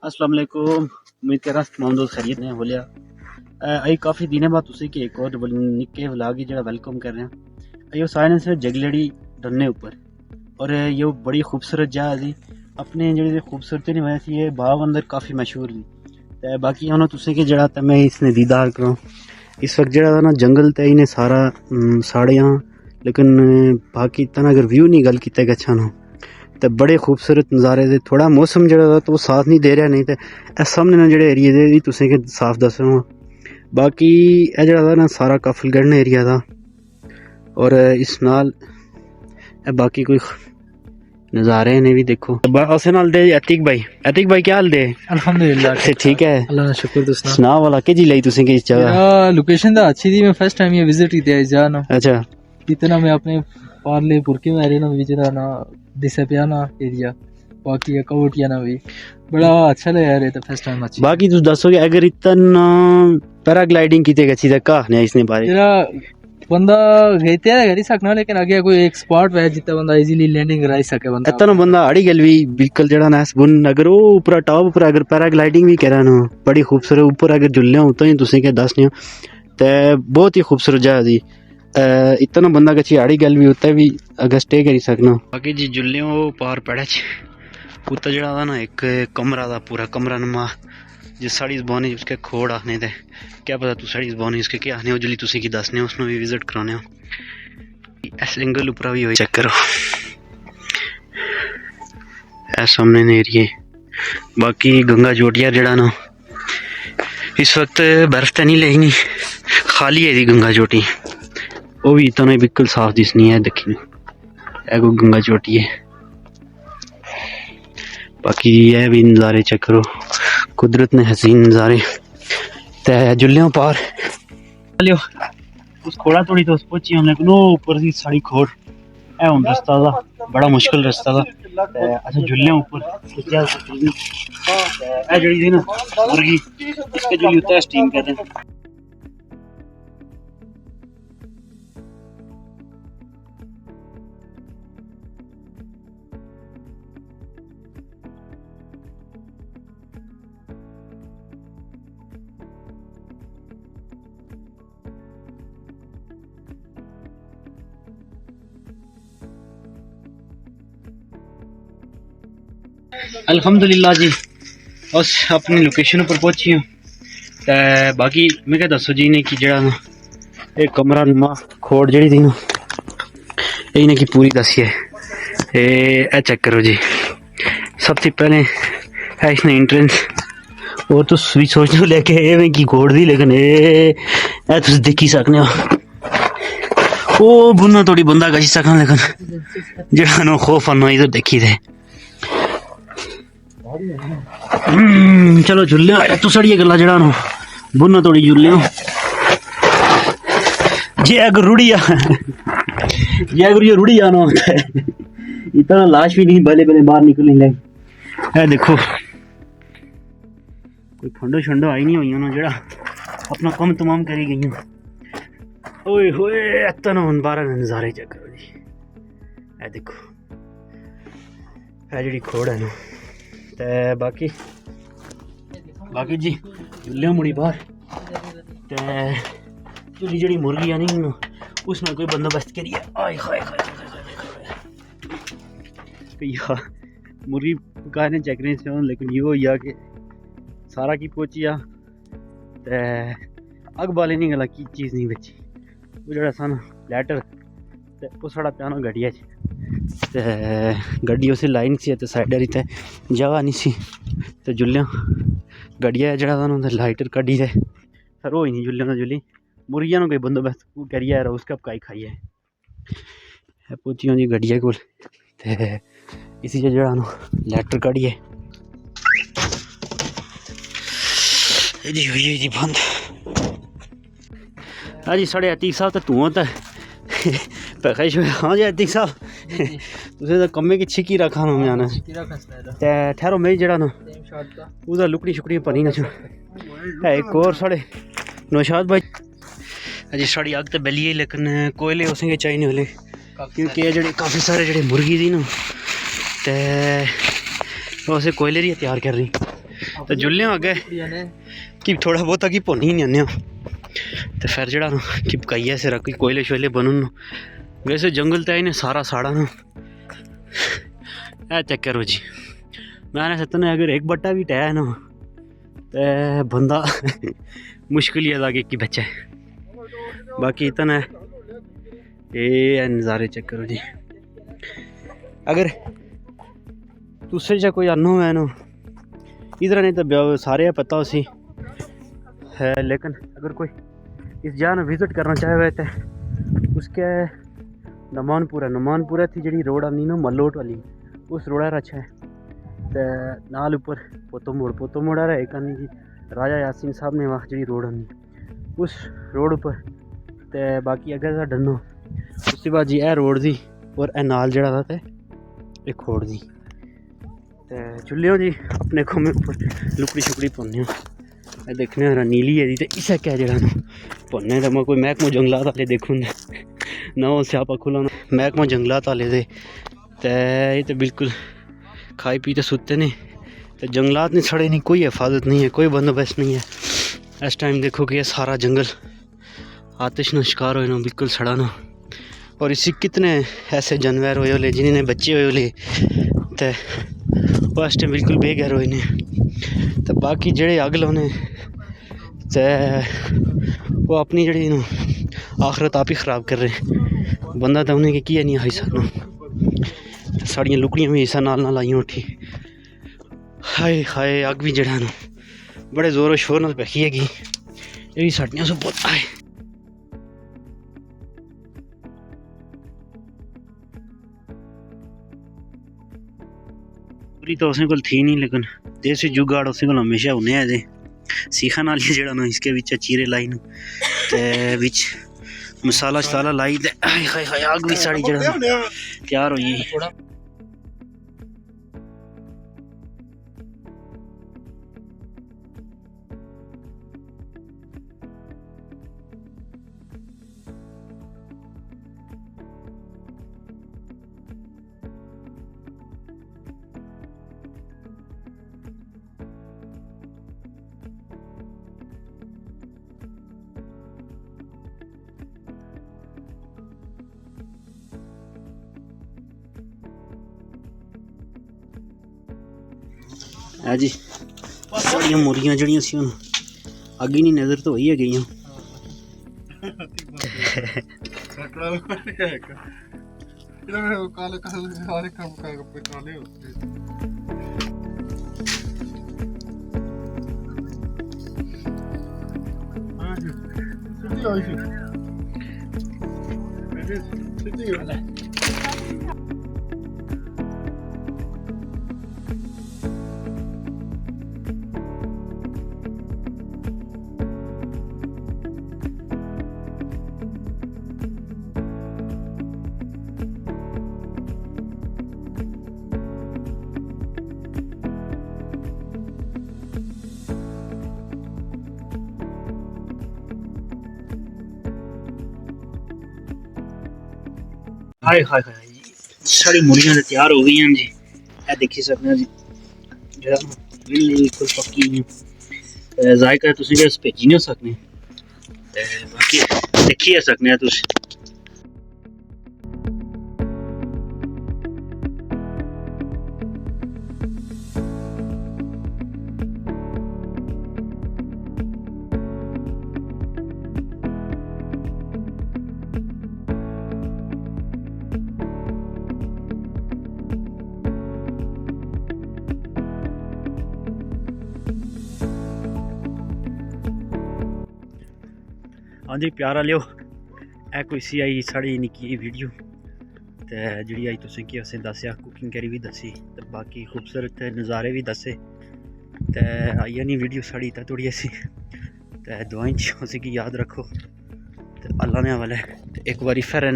अस्सलाम वालेकुम। उम्मीद कर रहा तमाम दोस्त खैरियत ने बोलिया अई काफ़ी दिनों बाद तुसी कि एक और निक्के व्लॉग ही जेह्ड़ा वेलकम कर रहे हैं। अयो सारे ने जगलड़ी डरने ऊपर और ये बड़ी खूबसूरत जगह थी अपने जेह्ड़ी खूबसूरती की वजह से ये बाग अंदर काफ़ी मशहूर थी। ते बाकी उन्होंने तुसें कि जेह्ड़ा ते मैं इसने दीदार करां इस वक्त जेह्ड़ा ना जंगल ते इन्हें सारा साढ़े यहाँ लेकिन बाकी तना अगर व्यू नहीं गल कीते गच्छा ना तो बड़े खूबसूरत नज़ारे थे। थोड़ा मौसम जेह्ड़ा तो साथ नहीं दे रहा, नहीं तो सामने ना जेह्ड़े एरिए दे तुसें कि साफ दस रहा। बाकी एह् जेह्ड़ा ना सारा काफलगढ़ एरिया था और इस नाल बाकी कोई नज़ारे ने भी देखो। असें नाल दे अतीक भाई क्या हाल दे? अल्हम्दुलिल्लाह ठीक है, अल्लाह दा शुक्र। तुस सुना वाला के जी लाई तुसें कि इस जगह लोकेशन दा अच्छी थी। मैं फर्स्ट टाइम ये विजिट की है इस जगह ना। अच्छा इतना मैं अपने पार्ले पुरके में एरिया ना विजरा ना दिसे पिया ना एरिया बाकी कवटिया ना भी बड़ा अच्छा लगा यार। ये तो फर्स्ट टाइम अच्छी। बाकी तुम दसोगे अगर इतना पैराग्लाइडिंग की गई थी कहा नहीं इसने बारे तेरा बंदा गए थे कर ही सकना, लेकिन आगे कोई एक स्पॉट है जितना बंदा इजीली लैंडिंग कराई सके। बंदा इतना बंदा आड़ी गल भी व्हीकल जड़ा ना बुन अगर वो ऊपर टॉप ऊपर अगर पैराग्लाइडिंग भी करा ना बड़ी खूबसूरत ऊपर अगर जुल्ले हो तो ही तुसें के दसने ते बहुत ही खूबसूरत जगह थी। इतना बंदा कच्ची आड़ी गल भी उत्ते भी अगर स्टे करी सकना। बाकी जी जुल्ले पार पड़े उत्ता जड़ा ना एक कमरा था पूरा कमरा नुमा जिस साड़ी जबानी उसके खोड़ आखने थे क्या पता तू साड़ी जबानी उसके क्या आखने हो जल्दी तुसें की दसने उसने भी विजिट कराने हो। इस एंगल उपरा भी चेक करो ऐ सामने ने एरिए। बाकी गंगा जोटिया जड़ा ना इस वक्त बर्फ तो नहीं लेनी खाली है दी गंगा चोटी वो भी इतना बिल्कुल साफ दिसनी है देखी एगो गंगा चोटी है। बाकी यह भी नज़ारे चेक करो कुदरत ने हसीन नज़ारे ते जुल्लियों पार लियो उस खोड़ा थोड़ी तो पहुंची हम लेकिन वो ऊपर सी साड़ी खोड़ है उन रास्ता था बड़ा मुश्किल रास्ता था। अच्छा जुल्लियों ऊपर जड़ी थी ना मुर्गी इसके जुली होता है स्टीम कहते हैं। अल्हम्दुलिल्लाह जी बस अपनी लोकेशन पर पहुंची हूँ। बाकी मैं क्या दसो जी ने कि जड़ा ना एक कमरा नुमा खोड़ जड़ी थी ना इन्हें की पूरी दसी है ये चेक करो जी। सबसे पहले है इसने एंट्रेंस और तुस भी सोचने हो लेके एवें की खोड़ दी लेकिन ए तुस देखी सकने हो ओ बुना थोड़ी बंदा कही सकना लेकिन जड़ा ना खौफ आना इधर देखी थे। चलो झुल्ले तू सड़िए गला जड़ा नो बुना थोड़ी झुल्ले जे अगर रुड़िया जे अगर ये रुड़िया ना इतना लाश भी नहीं भले भले बाहर निकलने लगे। है देखो कोई ठंडो शंडो आई नहीं हुई ना जड़ा अपना कम तमाम करी गई। ओए होए इतना बारह नज़ारे चेक करो जी। है देखो है जी खोड़ है ना ते बाकी जी जुल्ले मुड़ी बाहर ते जुली जड़ी मुर्गी आनी ना उसने कोई बंदोबस्त करिए आए हाय हाय मुर्गी पकाने चेक नहीं से लेकिन ये हुआ कि सारा की पहुंचिया ते अग बाले नहीं गला की चीज़ नहीं बची वो जड़ा सन लैटर ते वो साढ़ा प्यानो गड्डिया ते गड्डी उसी लाइन सी ते साइड री ते जगह नहीं सी ते जुल्लियां गड्डिया जड़ा था ना लाइटर कड्डी ते फिर होई नहीं जुल्लियां ना जुली मुर्गियां कोई बंदोबस्त करिए उसका पकाई खाइए पहुंची जी गड्डिया कोल ते इसी जड़ा ना लैटर कड्डिए जी बंद। हाँ जी साढ़े अतीक साहब तो तू तो पैखाइश हाँ जी अतीक साहब तुझे तो कम्मे की छिकी रखा ना जाना ते ठहरो मेरी जड़ा ना उसदा लुकड़ी शुकड़ी पनी ना है एक और साढ़े नौशाद भाई अजी साड़ी अग तो बली लेकिन कोयले उसें के चाहिए वाले क्योंकि जेह्ड़े काफ़ी सारे जेह्ड़े मुर्गी दी ना ते उसे कोयले दी तैयार कर रही तो जुल्ले अगे कि थोड़ा बहुत कि भुनी नहीं आने तो फिर जरा कि पकाइए सिर कोई कोयले शोले बनन वैसे जंगल तो इन्हें सारा साड़ा ना ऐ चेक करो जी मैंने सतने अगर एक बट्टा भी टह ना तो बंदा मुश्किल ही अदा कि बच्चा है बाकी इतना ये नज़ारे चेक करो जी अगर तुसे चा कोई अनु है ना इधर नहीं तो सारे पता उसी है लेकिन अगर कोई इस जगह विजिट करना चाहे तो उसके नमानपुरा थी जी रोड आनी ना मलोट वाली उस रोड पर अच्छा है तो नाल ऊपर पोतो मोड़ आ रहा है एक आनी जी राजा यासीन साहब ने वहाँ जी रोड आनी उस रोड पर तो बाकी अगर डनो उसके बाद जी ए रोड दी और ए नाल जड़ा था ते एक खोड़ दी ते चुल्लियों जी अपने खोमे उपर लुकड़ी शुकड़ी पाने देखने नीली है तो इसे क्या जरा भुनने तो मैं कोई महकमा जंगलात आले देखूँ ना वो स्यापा खुला महकमा जंगलात आले दे ये तो बिल्कुल खाई पी तो सुते नहीं तो जंगलात नहीं सड़े नहीं कोई हिफाजत नहीं है कोई बंदोबस्त नहीं है इस टाइम देखो कि ये सारा जंगल आतिश न शिकार हो बिल्कुल सड़ा ना और इसी कितने ऐसे जानवर हुए होले जिन्हें बच्चे हुए होले तो वो इस टाइम बिल्कुल बेघर हुए ने तो बाकी जेड़े अग लाने तो वो अपनी जड़ी आखरत आप ही ख़राब कर रहे बंदा तो उन्हें किया नहीं आई सकना साड़ियाँ लुकड़ियाँ भी इसा नाल नाल आइयां उठी हाय हाय अग भी जड़ा ना बड़े जोरों शोर नाल पैखी है ये भी साड़ियाँ सब बहुत आए तो उस को थी नहीं लेकिन देसी जुगाड़ उस को हमेशा होने है सीखा नाल जड़ा ना इसके विच चीरे लाई न ते विच मसाला शसाला लाई ते हाय हाय हाय आग भी साड़ी जड़ा तैयार होई है जी साड़ियाँ मुर्गियाँ जड़ियाँ सी हूँ अग ही नहीं नज़र तो वही है गई हाय हाय हाय साड़ी मुर्गियां तैयार हो गई हैं जी ए देखी सकते जी जरा बिल्कुल पक्की जायका तुसी बस भेजी नहीं सकने बाकी देखी सकने तुसी हाँ जी प्यारा लियो ए कोई सी आई साड़ी निक्की वीडियो तो जी आई तुसें कि असें दस्सेआ कुकिंग करी भी दसी तो बाकी खूबसूरत नज़ारे भी दसे तो आई नहीं वीडियो साड़ी इतना थोड़ी असी तो दुआई च उसी की याद रखो तो अल्लाह ने हवाले एक बारी फिर